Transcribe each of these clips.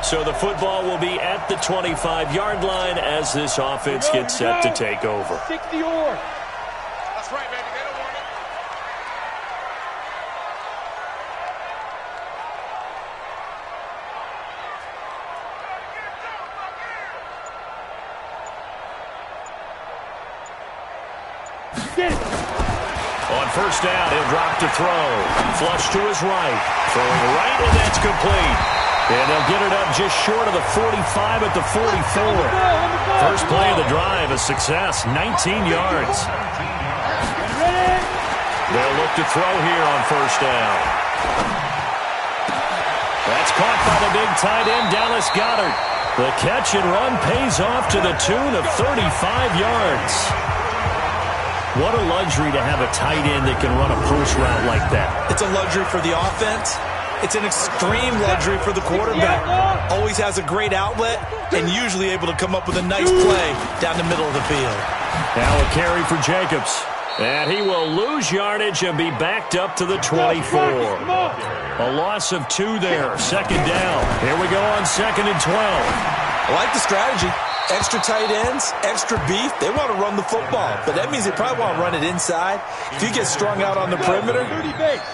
So the football will be at the 25-yard line as this offense gets set to take over. That's right, baby. They don't want it. On first down, he'll drop to throw. Flush to his right. Throwing right, and that's complete. And they'll get it up just short of the 45 at the 44. First play of the drive, a success, 19 yards. They'll look to throw here on first down. That's caught by the big tight end, Dallas Goedert. The catch and run pays off to the tune of 35 yards. What a luxury to have a tight end that can run a post route like that. It's a luxury for the offense. It's an extreme luxury for the quarterback. Always has a great outlet and usually able to come up with a nice play down the middle of the field. Now a carry for Jacobs. And he will lose yardage and be backed up to the 24. A loss of 2 there. Second down. Here we go on 2nd and 12. I like the strategy. Extra tight ends, extra beef. They want to run the football, but that means they probably want to run it inside. If you get strung out on the perimeter,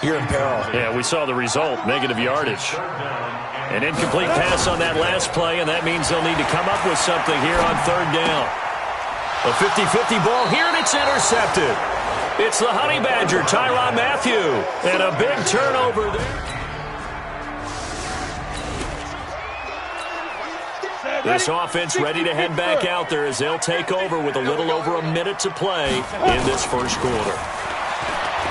you're in peril. Yeah, we saw the result, negative yardage. An incomplete pass on that last play, and that means they'll need to come up with something here on 3rd down. A 50-50 ball here, and it's intercepted. It's the Honey Badger, Tyrann Mathieu, and a big turnover there. This offense ready to head back out there as they'll take over with a little over a minute to play in this first quarter.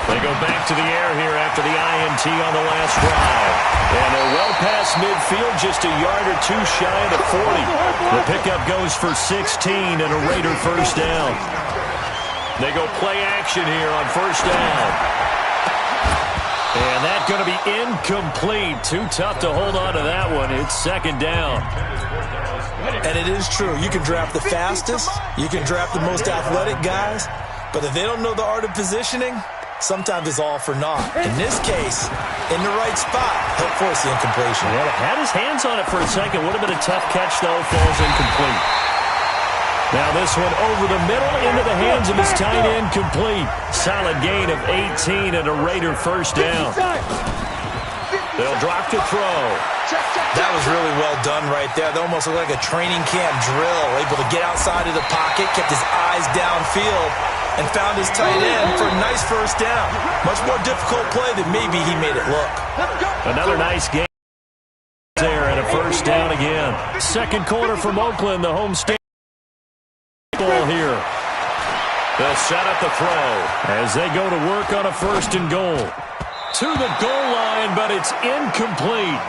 They go back to the air here after the INT on the last drive. And they're well past midfield, just a yard or two shy of the 40. The pickup goes for 16 and a Raider first down. They go play action here on first down. And that's going to be incomplete. Too tough to hold on to that one. It's 2nd down. And it is true. You can draft the fastest. You can draft the most athletic guys. But if they don't know the art of positioning, sometimes it's all for naught. In this case, in the right spot, he'll force the incompletion. Yeah, had his hands on it for a second. Would have been a tough catch, though. Falls incomplete. Now this one over the middle into the hands of his tight end, complete. Solid gain of 18 and a Raider first down. They'll drop to throw. That was really well done right there. That almost looked like a training camp drill. Able to get outside of the pocket, kept his eyes downfield, and found his tight end for a nice first down. Much more difficult play than maybe he made it look. Another nice game there and a first down again. Second quarter from Oakland, the home state ball here. They'll set up the throw as they go to work on a 1st and goal. To the goal line, but it's incomplete.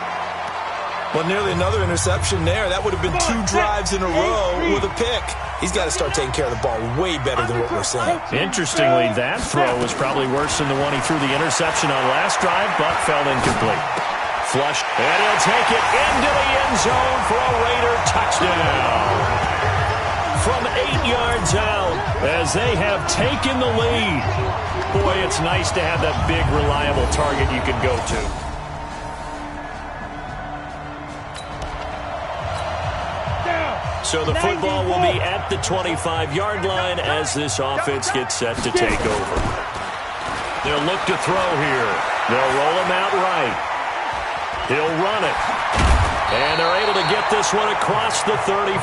Well, nearly another interception there. That would have been 2 drives in a row with a pick. He's got to start taking care of the ball way better than what we're seeing. Interestingly, that throw was probably worse than the one he threw the interception on last drive, but fell incomplete. Flush, and he'll take it into the end zone for a Raider touchdown. From 8 yards out as they have taken the lead. Boy, it's nice to have that big, reliable target you can go to. So the football will be at the 25-yard line as this offense gets set to take over. They'll look to throw here. They'll roll him out right. He'll run it. And they're able to get this one across the 35.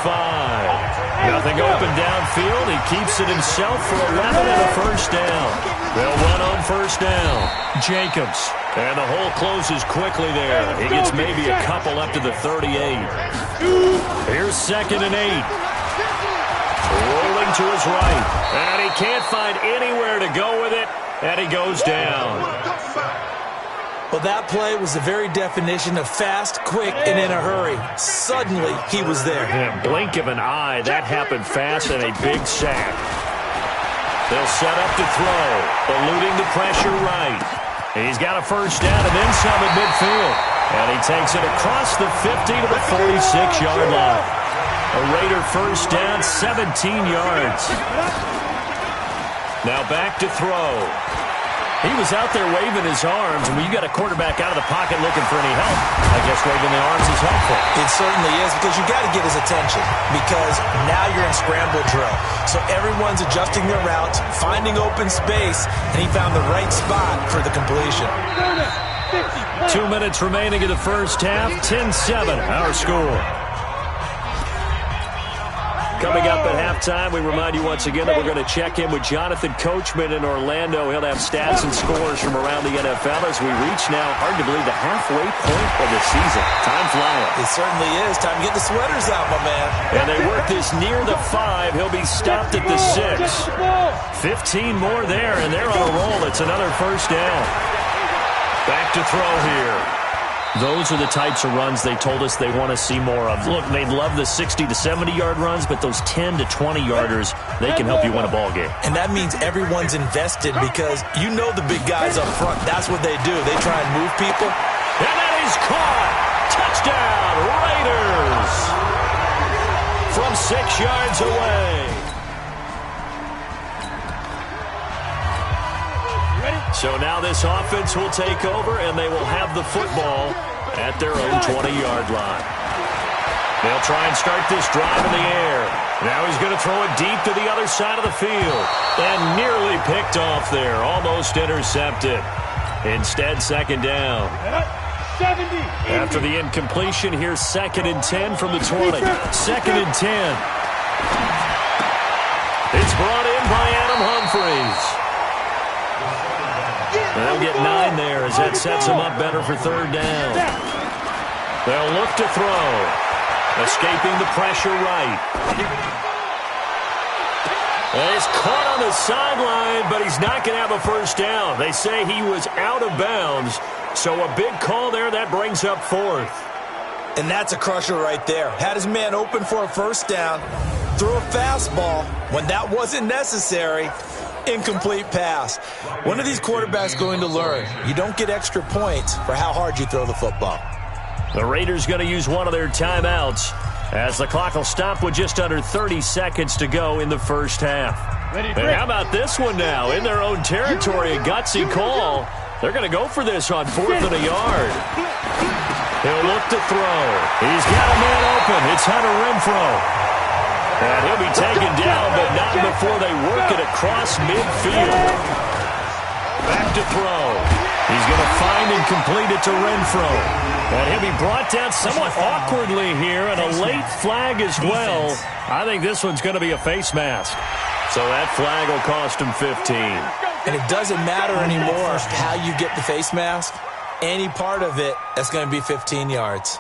Nothing open downfield. He keeps it himself for 11 and a first down. They'll run on first down. Jacobs. And the hole closes quickly there. He gets maybe a couple up to the 38. Here's 2nd and 8. Rolling to his right. And he can't find anywhere to go with it. And he goes down. Well, that play was the very definition of fast, quick, and in a hurry. Suddenly, he was there. In a blink of an eye, that happened fast and a big sack. They'll set up to throw, eluding the pressure right. He's got a first down and then some at midfield. And he takes it across the 50 to the 46-yard line. A Raider first down, 17 yards. Now back to throw. He was out there waving his arms, and when you got a quarterback out of the pocket looking for any help, I guess waving the arms is helpful. It certainly is, because you got to get his attention, because now you're in scramble drill. So everyone's adjusting their routes, finding open space, and he found the right spot for the completion. 2 minutes remaining in the first half, 10-7, our score. Coming up at halftime, we remind you once again that we're going to check in with Jonathan Coachman in Orlando. He'll have stats and scores from around the NFL as we reach now, hard to believe, the halfway point of the season. Time flying. It certainly is. Time to get the sweaters out, my man. And they work this near the 5. He'll be stopped at the 6. 15 more there, and they're on a roll. It's another first down. Back to throw here. Those are the types of runs they told us they want to see more of. Look, they love the 60 to 70-yard runs, but those 10 to 20-yarders, they can help you win a ball game. And that means everyone's invested, because you know the big guys up front. That's what they do. They try and move people. And that is caught. Touchdown, Raiders. From 6 yards away. So now this offense will take over, and they will have the football at their own 20-yard line. They'll try and start this drive in the air. Now he's going to throw it deep to the other side of the field. And nearly picked off there. Almost intercepted. Instead, second down. 70. After the incompletion, here's 2nd and 10 from the 20. 2nd and 10. It's brought in by Adam Humphries. They'll get 9 there as that sets them up better for third down. They'll look to throw. Escaping the pressure right. And he's caught on the sideline, but he's not going to have a first down. They say he was out of bounds. So a big call there. That brings up 4th. And that's a crusher right there. Had his man open for a first down. Threw a fastball when that wasn't necessary. Incomplete pass. When are these quarterbacks going to learn? You don't get extra points for how hard you throw the football. The Raiders going to use one of their timeouts as the clock will stop with just under 30 seconds to go in the first half. And how about this one now? In their own territory, a gutsy call. They're going to go for this on 4th and a yard. He'll look to throw. He's got a man open. It's Hunter Renfrow. And he'll be taken down, but not before they work it across midfield. Back to throw. He's going to find and complete it to Renfrow. And he'll be brought down somewhat awkwardly here, and a late flag as well. I think this one's going to be a face mask. So that flag will cost him 15. And it doesn't matter anymore how you get the face mask. Any part of it, that's going to be 15 yards.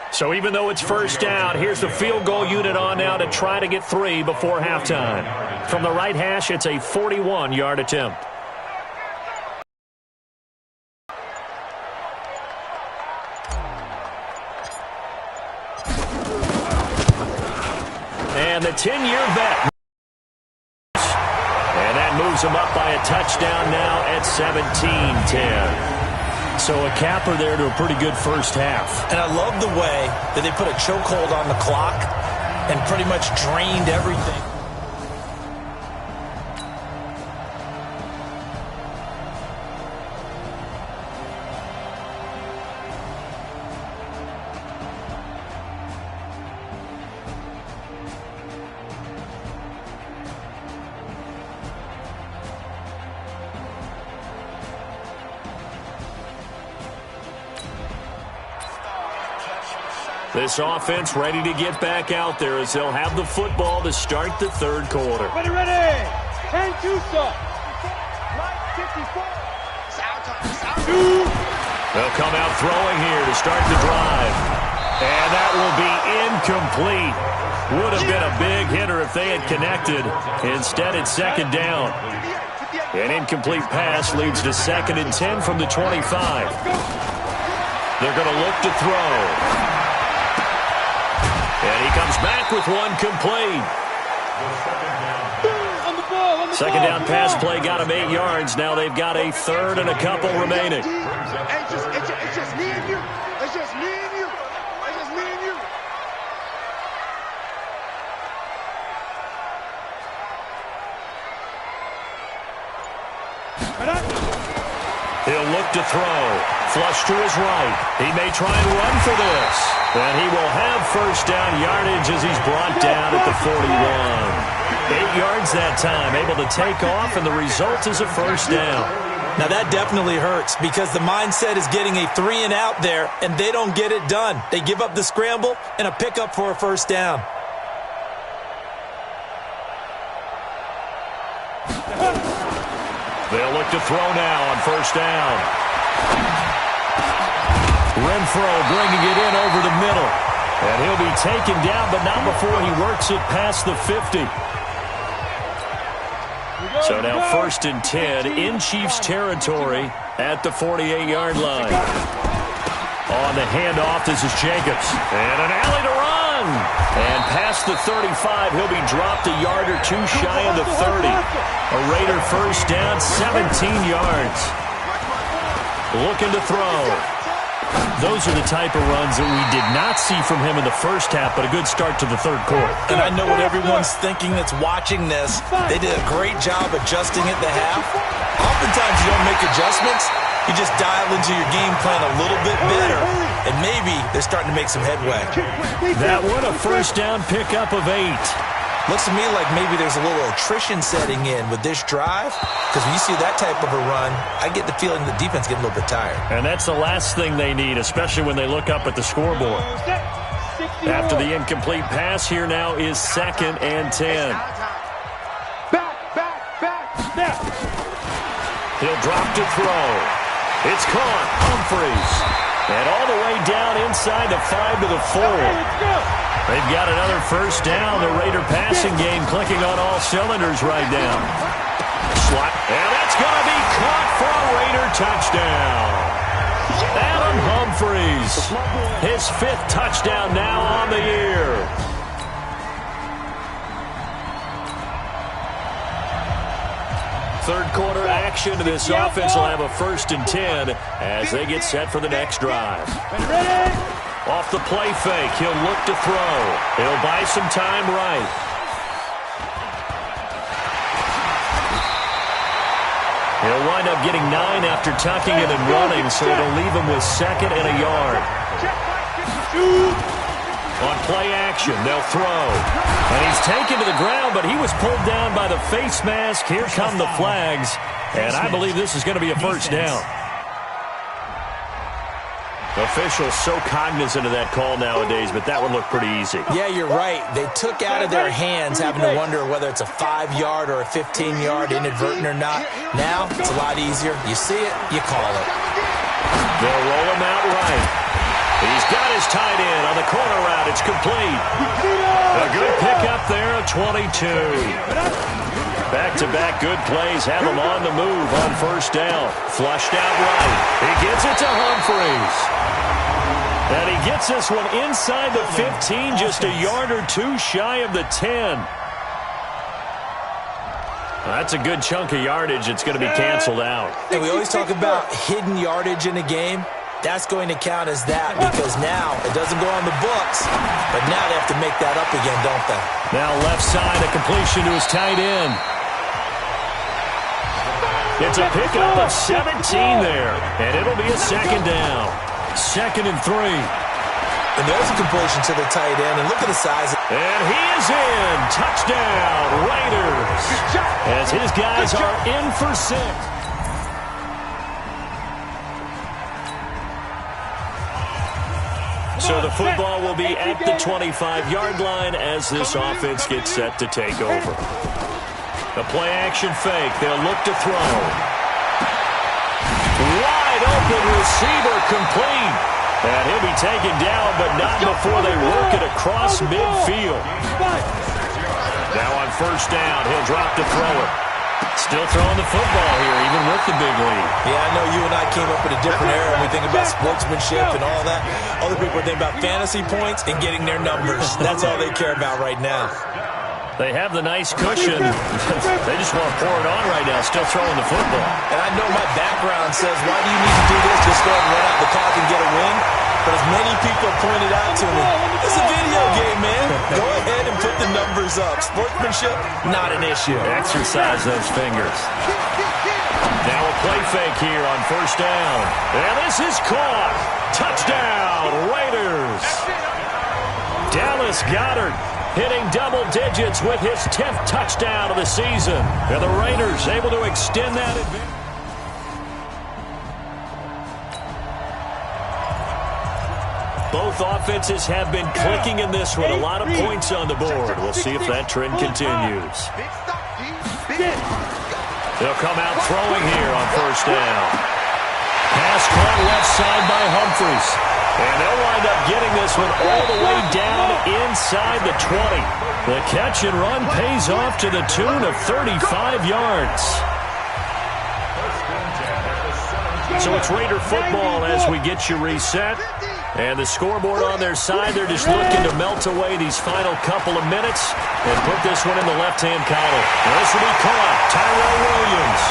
So even though it's first down, here's the field goal unit on now to try to get 3 before halftime. From the right hash, it's a 41-yard attempt. And the 10-year vet. And that moves him up by a touchdown now at 17-10. So a capper there to a pretty good first half. And I love the way that they put a chokehold on the clock and pretty much drained everything. This offense ready to get back out there as they'll have the football to start the third quarter. Ready. 10-2, sir. 54. They'll come out throwing here to start the drive. And that will be incomplete. Would have been a big hitter if they had connected. Instead, it's second down. An incomplete pass leads to 2nd and 10 from the 25. They're going to look to throw. And he comes back with one complete. Second down pass play got him 8 yards. Now they've got a third and a couple remaining. It's just me and you. It's just me and you. It's just me and you. look to throw. Flush to his right. He may try and run for this. And he will have first down yardage as he's brought down at the 41. 8 yards that time, able to take off, and the result is a first down. Now that definitely hurts because the mindset is getting a 3 and out there, and they don't get it done. They give up the scramble and a pickup for a first down. They'll look to throw now on first down. Renfro bringing it in over the middle. And he'll be taken down, but not before he works it past the 50. So now 1st and 10 in Chiefs territory at the 48-yard line. On the handoff, this is Jacobs. And an alley to run. And past the 35, he'll be dropped a yard or 2 shy of the 30. A Raider first down, 17 yards. Looking to throw. Those are the type of runs that we did not see from him in the first half, but a good start to the third quarter. And I know what everyone's thinking that's watching this. They did a great job adjusting at the half. Oftentimes you don't make adjustments. You just dial into your game plan a little bit better, and maybe they're starting to make some headway. That one, a first down pickup of 8. Looks to me like maybe there's a little attrition setting in with this drive, because when you see that type of a run, I get the feeling the defense getting a little bit tired. And that's the last thing they need, especially when they look up at the scoreboard. After the incomplete pass, here now is 2nd and 10. Back. He'll drop to throw. It's caught. Humphries. And all the way down inside the 5 to the 4. They've got another first down. The Raider passing game clicking on all cylinders right now. Slot. And that's going to be caught for a Raider touchdown. Adam Humphries. His 5th touchdown now on the year. Third quarter action. This offense will have a 1st and 10 as they get set for the next drive. Off the play fake, he'll look to throw. He'll buy some time right. He'll wind up getting 9 after tucking it and running, so it'll leave him with 2nd and a yard. On play action, they'll throw. And he's taken to the ground, but he was pulled down by the face mask. Here come the flags, and I believe this is going to be a first down. Officials so cognizant of that call nowadays, but that one looked pretty easy. Yeah, you're right. They took out of their hands having to wonder whether it's a 5-yard or a 15-yard, inadvertent or not. Now, it's a lot easier. You see it, you call it. They'll roll him out right. He's got his tight end on the corner route. It's complete. A good pickup there, a 22. Back-to-back good plays have him on the move on first down. Flushed out right. He gets it to Humphries. And he gets this one inside the 15, just a yard or 2 shy of the 10. That's a good chunk of yardage. It's going to be canceled out. And we always talk about hidden yardage in a game. That's going to count as that because now it doesn't go on the books, but now they have to make that up again, don't they? Now left side, a completion to his tight end. It's a pickup of 17 there, and it'll be a 2nd down. 2nd and 3. And there's a completion to the tight end, and look at the size. And he is in. Touchdown, Raiders. As his guys are in for 6. So the football will be at the 25-yard line as this offense gets set to take over. The play-action fake. They'll look to throw. Wide open receiver complete. And he'll be taken down, but not before they work it across midfield. Now on first down, he'll drop to throw it. Still throwing the football here, even with the big lead. Yeah, I know you and I came up in a different era when we think about sportsmanship and all that. Other people think about fantasy points and getting their numbers. That's all they care about right now. They have the nice cushion. They just want to pour it on right now, still throwing the football. And I know my background says, why do you need to do this? Just go ahead and run out the clock and get a win. But as many people pointed out to me, it's a video game, man. Go ahead and put the numbers up. Sportsmanship, not an issue. Exercise those fingers. Now a play fake here on first down. And this is caught. Touchdown, Raiders. Dallas Goedert hitting double digits with his 10th touchdown of the season. And the Raiders able to extend that advantage. Both offenses have been clicking in this one. A lot of points on the board. We'll see if that trend continues. They'll come out throwing here on first down. Pass caught left side by Humphries. And they'll wind up getting this one all the way down inside the 20. The catch and run pays off to the tune of 35 yards. So it's Raider football as we get you reset. And the scoreboard on their side, they're just looking to melt away these final couple of minutes and put this one in the left-hand column. And this will be caught. Tyrell Williams.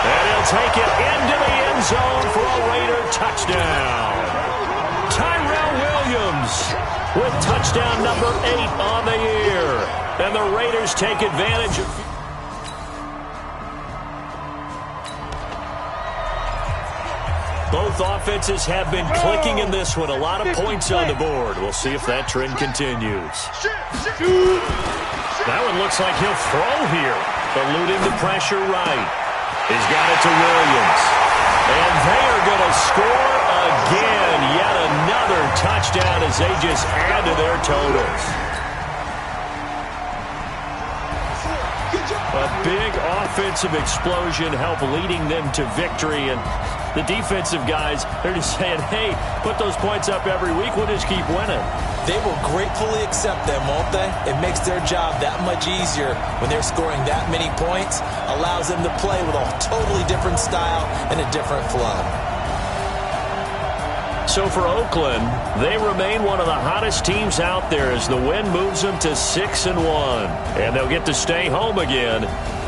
And he'll take it into the end zone for a Raider touchdown. Tyrell Williams with touchdown number 8 on the year. And the Raiders take advantage of... Both offenses have been clicking in this one. A lot of points on the board. We'll see if that trend continues. That one looks like he'll throw here. Eluding the pressure right. He's got it to Williams. And they are going to score again. Yet another touchdown as they just add to their totals. A big offensive explosion helped leading them to victory. And the defensive guys, they're just saying, hey, put those points up every week. We'll just keep winning. They will gratefully accept them, won't they? It makes their job that much easier when they're scoring that many points. Allows them to play with a totally different style and a different flow. So for Oakland, they remain one of the hottest teams out there as the win moves them to 6-1. And they'll get to stay home again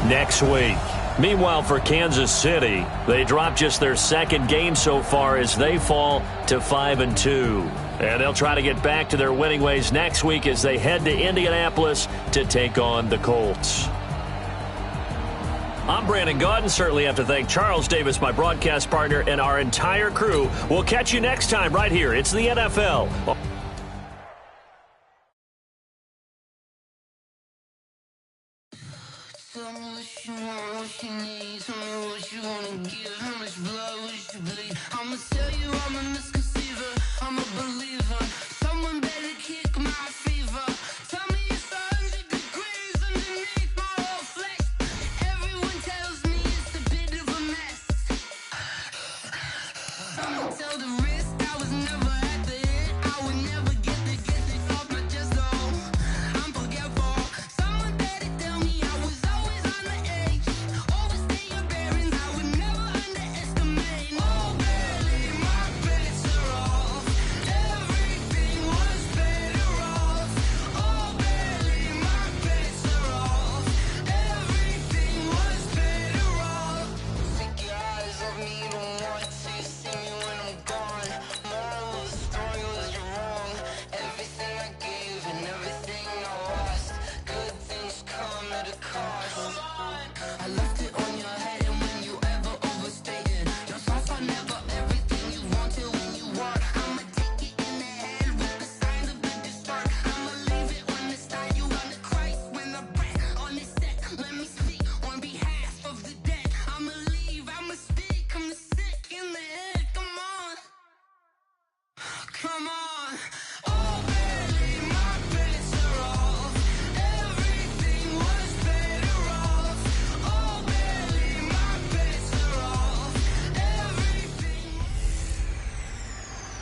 next week. Meanwhile, for Kansas City, they dropped just their second game so far as they fall to 5-2. And they'll try to get back to their winning ways next week as they head to Indianapolis to take on the Colts. I'm Brandon Gaudin. Certainly have to thank Charles Davis, my broadcast partner, and our entire crew. We'll catch you next time right here. It's the NFL.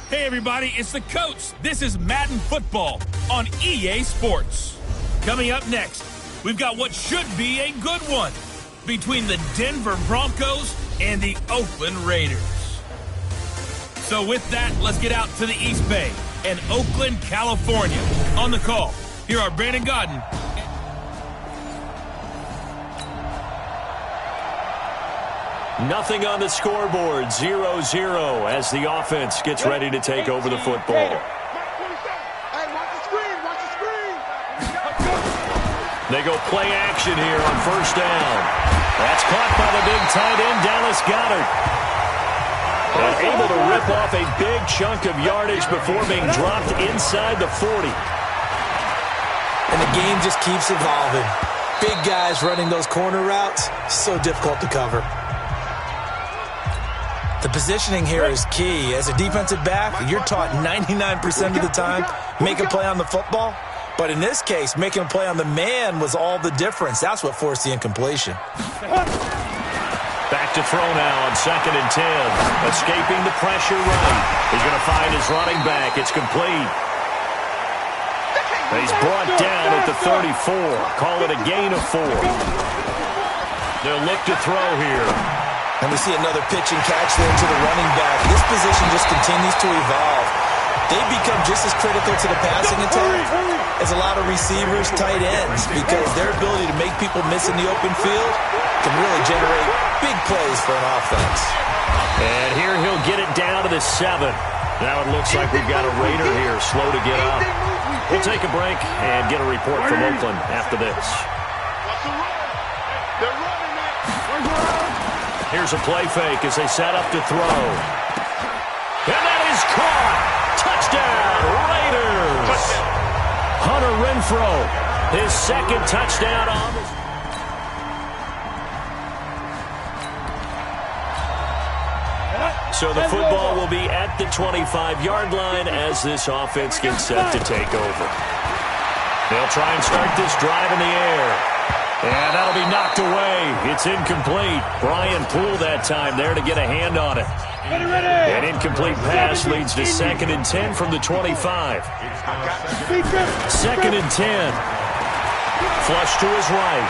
Hey everybody, it's the Coach. This is Madden Football on EA Sports. Coming up next, we've got what should be a good one between the Denver Broncos and the Oakland Raiders. So with that, let's get out to the East Bay and Oakland, California. On the call, here are Brandon Gaudin. Nothing on the scoreboard, 0-0 as the offense gets ready to take over the football. They go play action here on first down. That's caught by the big tight end, Dallas Goedert. And able to rip off a big chunk of yardage before being dropped inside the 40. And the game just keeps evolving. Big guys running those corner routes, so difficult to cover. The positioning here is key. As a defensive back, you're taught 99% of the time, make a play on the football. But in this case, making a play on the man was all the difference. That's what forced the incompletion. Back to throw now on 2nd and 10. Escaping the pressure right. He's going to find his running back. It's complete. He's brought down at the 34. Call it a gain of 4. They'll look to throw here. And we see another pitch and catch there to the running back. This position just continues to evolve. They become just as critical to the passing attack as a lot of receivers, tight ends, because their ability to make people miss in the open field can really generate big plays for an offense. And here he'll get it down to the 7. Now it looks like we've got a Raider here, slow to get up. We'll take a break and get a report from Oakland after this. Here's a play fake as they set up to throw. And that is caught. Touchdown, Raiders. Hunter Renfrow, his 2nd touchdown on the... So the football will be at the 25-yard line as this offense gets set to take over. They'll try and start this drive in the air. And that'll be knocked away. It's incomplete. Brian Poole that time there to get a hand on it. An incomplete pass leads to 2nd and 10 from the 25. 2nd and 10. Flush to his right.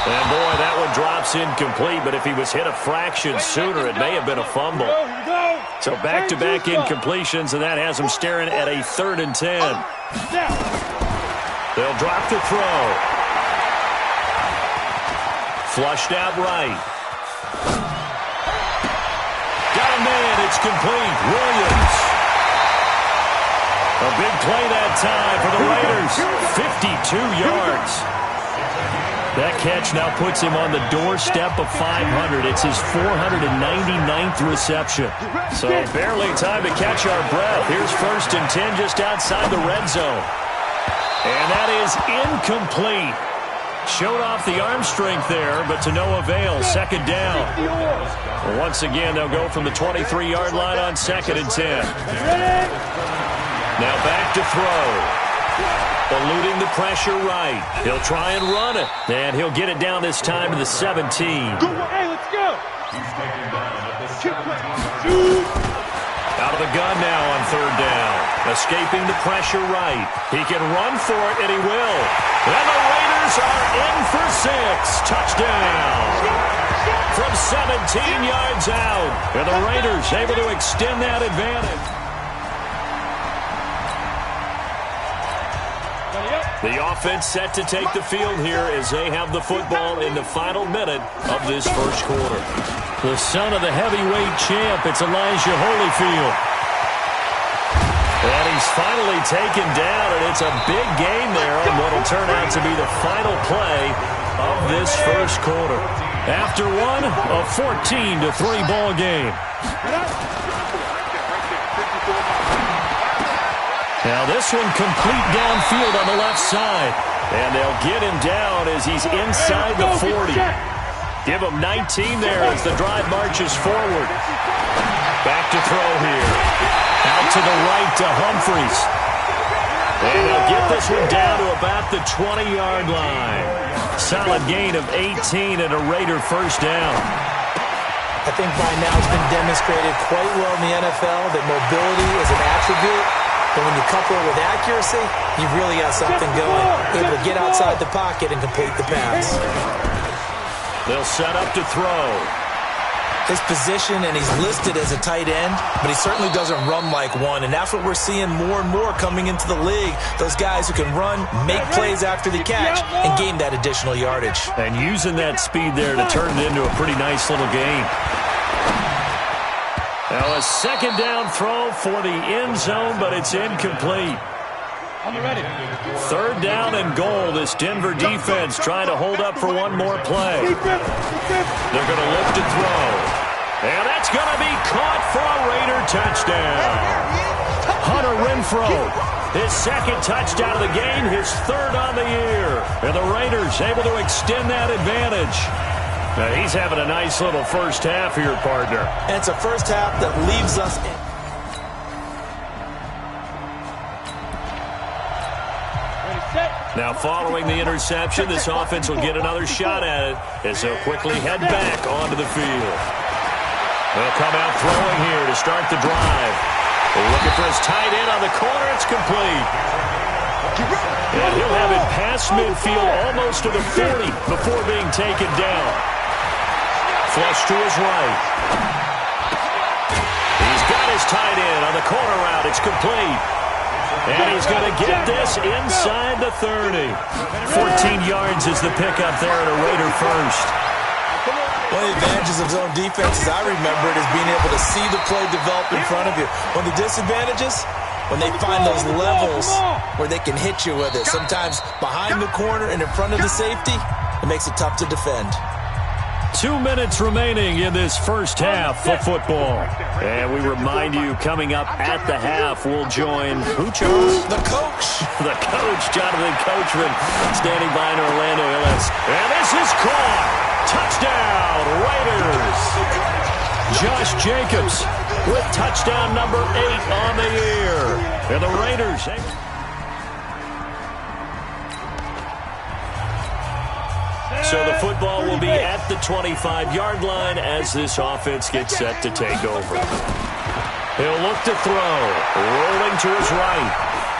And boy, that one drops incomplete, but if he was hit a fraction sooner, it may have been a fumble. So back-to-back incompletions, and that has him staring at a 3rd and 10. They'll drop the throw. Flushed out right. Got a man, it's complete. Williams. A big play that time for the Raiders. 52 yards. That catch now puts him on the doorstep of 500. It's his 499th reception. So barely time to catch our breath. Here's 1st and 10 just outside the red zone. And that is incomplete. Showed off the arm strength there, but to no avail. 2nd down. Well, once again, they'll go from the 23-yard line on 2nd and 10. Now back to throw. Eluding the pressure right. He'll try and run it. And he'll get it down this time to the 17. Hey, let's go. Out of the gun now on 3rd down. Escaping the pressure right. He can run for it, and he will. And the Raiders are in for 6. Touchdown. From 17 yards out. And the Raiders able to extend that advantage. The offense set to take the field here as they have the football in the final minute of this first quarter. The son of the heavyweight champ, it's Elijah Holyfield. And he's finally taken down, and it's a big game there on what will turn out to be the final play of this first quarter. After one, a 14-3 ball game. Now this one complete downfield on the left side. And they'll get him down as he's inside the 40. Give him 19 there as the drive marches forward. Back to throw here. Out to the right to Humphries. And they'll get this one down to about the 20-yard line. Solid gain of 18 and a Raider 1st down. I think by now it's been demonstrated quite well in the NFL that mobility is an attribute. And when you couple it with accuracy, you've really got something going. Able to get outside the pocket and complete the pass. They'll set up to throw. His position, and he's listed as a tight end, but he certainly doesn't run like one. And that's what we're seeing more and more coming into the league. Those guys who can run, make plays after the catch, and gain that additional yardage. And using that speed there to turn it into a pretty nice little game. Now a 2nd down throw for the end zone, but it's incomplete. Third down and goal. This Denver defense trying to hold up for one more play. They're going to look to throw. And that's going to be caught for a Raider touchdown. Hunter Renfrow, his second touchdown of the game, his third on the year. And the Raiders able to extend that advantage. Now, he's having a nice little first half here, partner. And it's a first half that leaves us in. Now, following the interception, this offense will get another shot at it as they'll quickly head back onto the field. They'll come out throwing here to start the drive. Looking for his tight end on the corner. It's complete. And he'll have it past midfield almost to the 40 before being taken down. Flush to his right. He's got his tight end on the corner route. It's complete. And he's going to get this inside the 30. 14 yards is the pickup there at a Raider first. One of the advantages of zone defense, as I remember it, is being able to see the play develop in front of you. One of the disadvantages, when they find those levels where they can hit you with it. Sometimes behind the corner and in front of the safety, it makes it tough to defend. 2 minutes remaining in this first half of football. And we remind you, coming up at the half, we'll join who, Charles? The coach. The coach, Jonathan Coachman, standing by in Orlando Ellis. And this is caught. Touchdown, Raiders. Josh Jacobs with touchdown number 8 on the year. And the Raiders. So the football will be at the 25-yard line as this offense gets set to take over. He'll look to throw, rolling to his right.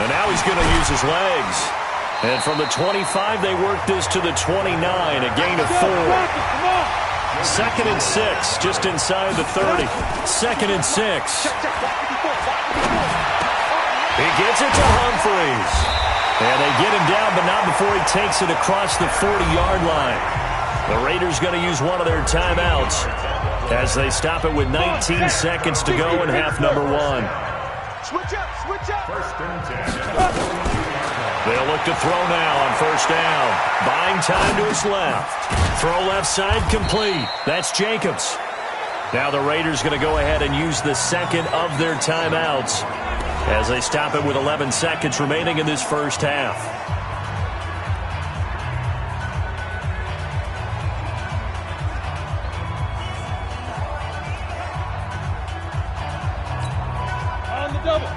And now he's going to use his legs. And from the 25, they work this to the 29, a gain of 4. 2nd and 6, just inside the 30. 2nd and 6. He gets it to Humphries. And they get him down, but not before he takes it across the 40-yard line. The Raiders going to use one of their timeouts as they stop it with 19 seconds to go in half number 1. Switch up, switch up. They'll look to throw now on first down. Buying time to his left. Throw left side complete. That's Jacobs. Now the Raiders going to go ahead and use the second of their timeouts as they stop it with 11 seconds remaining in this first half. On the double.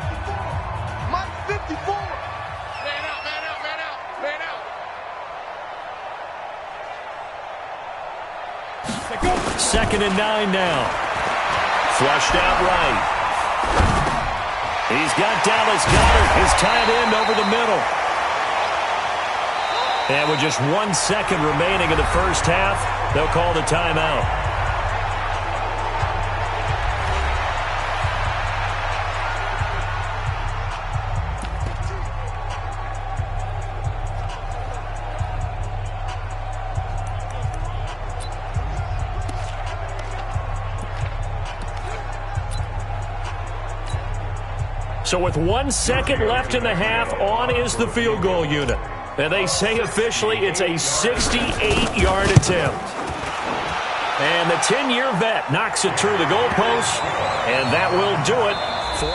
Mike 54. Man out, man out, man out, man out. 2nd and 9 now. Flushed out right. He's got Dallas Goedert, his tight end, over the middle. And with just 1 second remaining in the first half, they'll call the timeout. So with 1 second left in the half, on is the field goal unit. And they say officially it's a 68-yard attempt. And the 10-year vet knocks it through the goalpost, and that will do it for...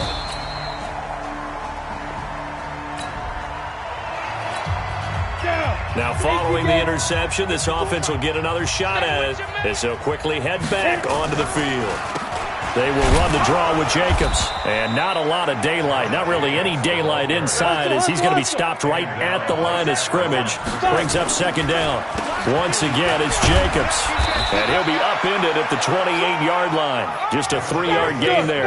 Now following the interception, this offense will get another shot at it as they'll quickly head back onto the field. They will run the draw with Jacobs. And not a lot of daylight, not really any daylight inside as he's going to be stopped right at the line of scrimmage. Brings up second down. Once again, it's Jacobs. And he'll be upended at the 28-yard line. Just a 3-yard gain there.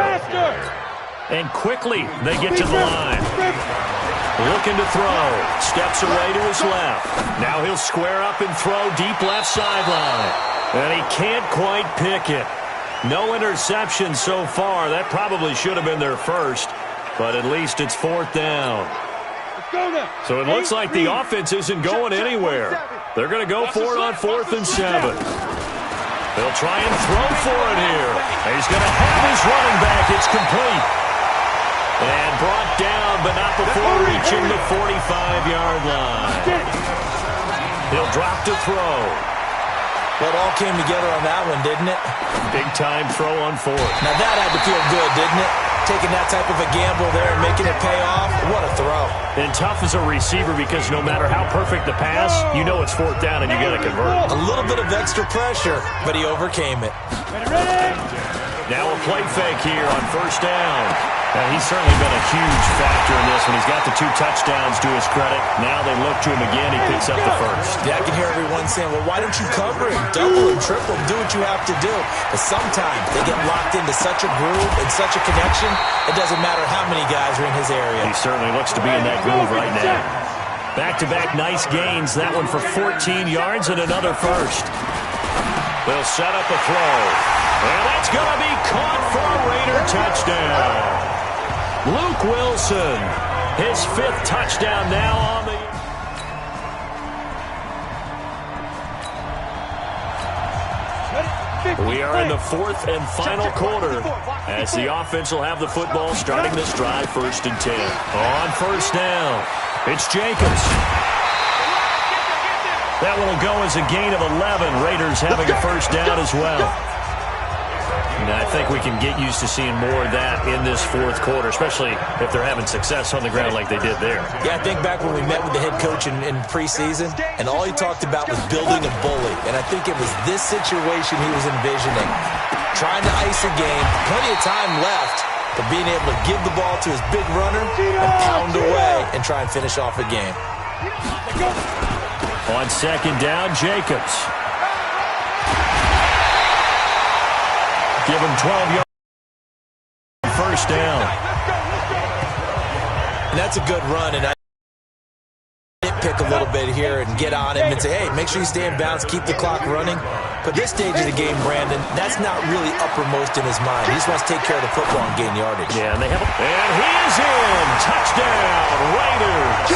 And quickly, they get to the line. Looking to throw. Steps away to his left. Now he'll square up and throw deep left sideline. And he can't quite pick it. No interception so far. That probably should have been their first, but at least it's 4th down. So it looks like the offense isn't going anywhere. They're going to go for it on 4th and 7. They'll try and throw for it here. He's going to have his running back. It's complete. And brought down down, but not before reaching the 45-yard line. He'll drop to throw. Well, it all came together on that one, didn't it? Big-time throw on fourth. Now that had to feel good, didn't it? Taking that type of a gamble there and making it pay off. What a throw. And tough as a receiver because no matter how perfect the pass, you know it's fourth down and you got to convert. A little bit of extra pressure, but he overcame it. Now a play fake here on first down. He's certainly been a huge factor in this one. He's got the 2 touchdowns to his credit. Now they look to him again. He picks up the first. Yeah, I can hear everyone saying, well, why don't you cover him? Double him, triple him, do what you have to do. But sometimes they get locked into such a groove and such a connection, it doesn't matter how many guys are in his area. He certainly looks to be in that groove right now. Back-to-back nice gains. That one for 14 yards and another first. They'll set up a throw. And that's going to be caught for a Raider touchdown. Luke Wilson, his 5th touchdown now on the... We are in the 4th and final quarter as the offense will have the football starting this drive 1st and 10. On first down, it's Jacobs. That one will go as a gain of 11. Raiders having a first down as well. And I think we can get used to seeing more of that in this 4th quarter, especially if they're having success on the ground like they did there. Yeah, I think back when we met with the head coach in preseason, and all he talked about was building a bully. And I think it was this situation he was envisioning. Trying to ice a game, plenty of time left, but being able to give the ball to his big runner and pound away and try and finish off a game. On second down, Jacobs. Give him 12 yards. First down. And that's a good run, and I nitpick a little bit here and get on him and say, hey, make sure you stay in bounds, keep the clock running. But this stage of the game, Brandon, that's not really uppermost in his mind. He just wants to take care of the football and gain yardage. Yeah, and he is in. Touchdown, Raiders.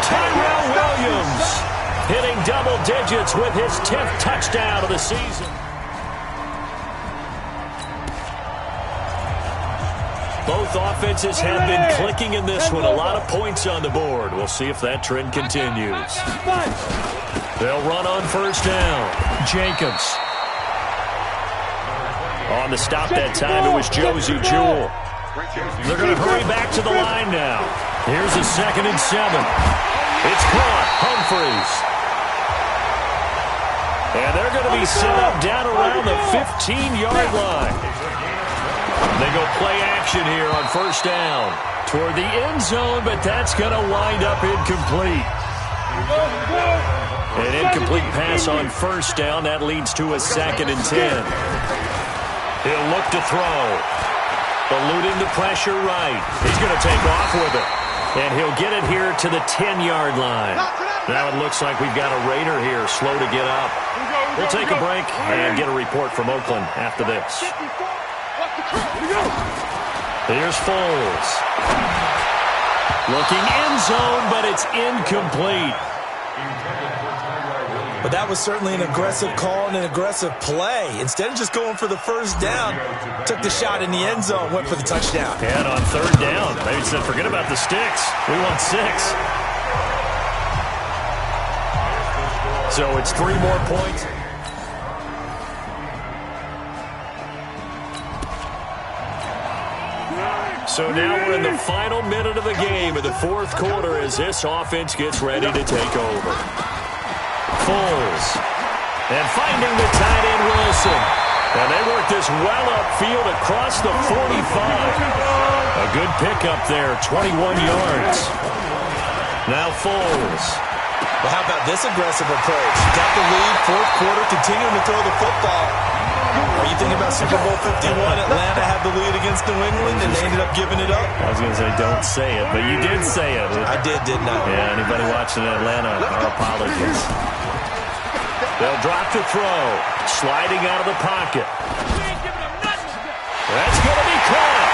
Tyrell Williams hitting double digits with his 10th touchdown of the season. Both offenses have been clicking in this one. A lot of points on the board. We'll see if that trend continues. They'll run on first down. Jacobs. On the stop that time, it was Josie Jewell. They're going to hurry back to the line now. Here's a 2nd and 7. It's caught. Humphreys. And they're going to be set up down around the 15-yard line. They go play action here on first down toward the end zone, but that's going to wind up incomplete. An incomplete pass on first down. That leads to a 2nd and 10. He'll look to throw. Eluding the pressure right. He's going to take off with it. And he'll get it here to the 10-yard line. Now it looks like we've got a Raider here slow to get up. We'll take a break and get a report from Oakland after this. Here's Foles. Looking end zone, but it's incomplete. But that was certainly an aggressive call and an aggressive play. Instead of just going for the first down, took the shot in the end zone, went for the touchdown. And on third down, they said, forget about the sticks. We want 6. So it's 3 more points. So now we're in the final minute of the game in the 4th quarter as this offense gets ready to take over. Foles. And finding the tight end, Wilson. And they work this well upfield across the 45. A good pickup there, 21 yards. Now Foles. Well, how about this aggressive approach? Got the lead, 4th quarter, continuing to throw the football. Are you thinking about Super Bowl 51? Atlanta had the lead against New England, and they ended up giving it up? I was going to say, don't say it, but you did say it. I did, didn't I? Yeah, anybody watching Atlanta, our apologies. They'll drop to throw. Sliding out of the pocket. That's going to be caught.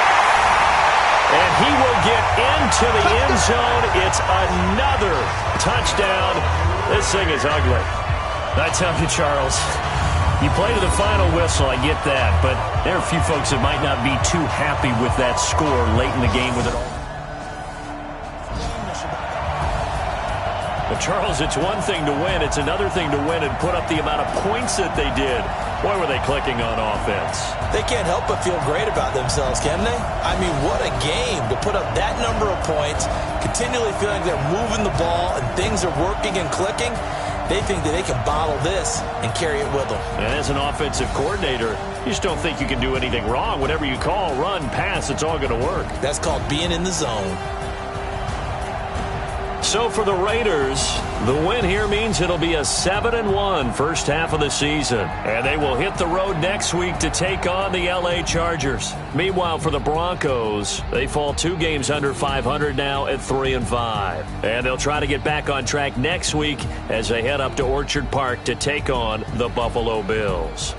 And he will get into the end zone. It's another touchdown. This thing is ugly. I tell you, Charles, you play to the final whistle, I get that, but there are a few folks that might not be too happy with that score late in the game with it all. Well, Charles, it's one thing to win. It's another thing to win and put up the amount of points that they did. Boy, were they clicking on offense. They can't help but feel great about themselves, can they? I mean, what a game to put up that number of points, continually feeling like they're moving the ball and things are working and clicking. They think that they can bottle this and carry it with them. And as an offensive coordinator, you just don't think you can do anything wrong. Whatever you call, run, pass, it's all going to work. That's called being in the zone. So for the Raiders, the win here means it'll be a 7-1 first half of the season. And they will hit the road next week to take on the L.A. Chargers. Meanwhile, for the Broncos, they fall 2 games under 500 now at 3-5. And they'll try to get back on track next week as they head up to Orchard Park to take on the Buffalo Bills.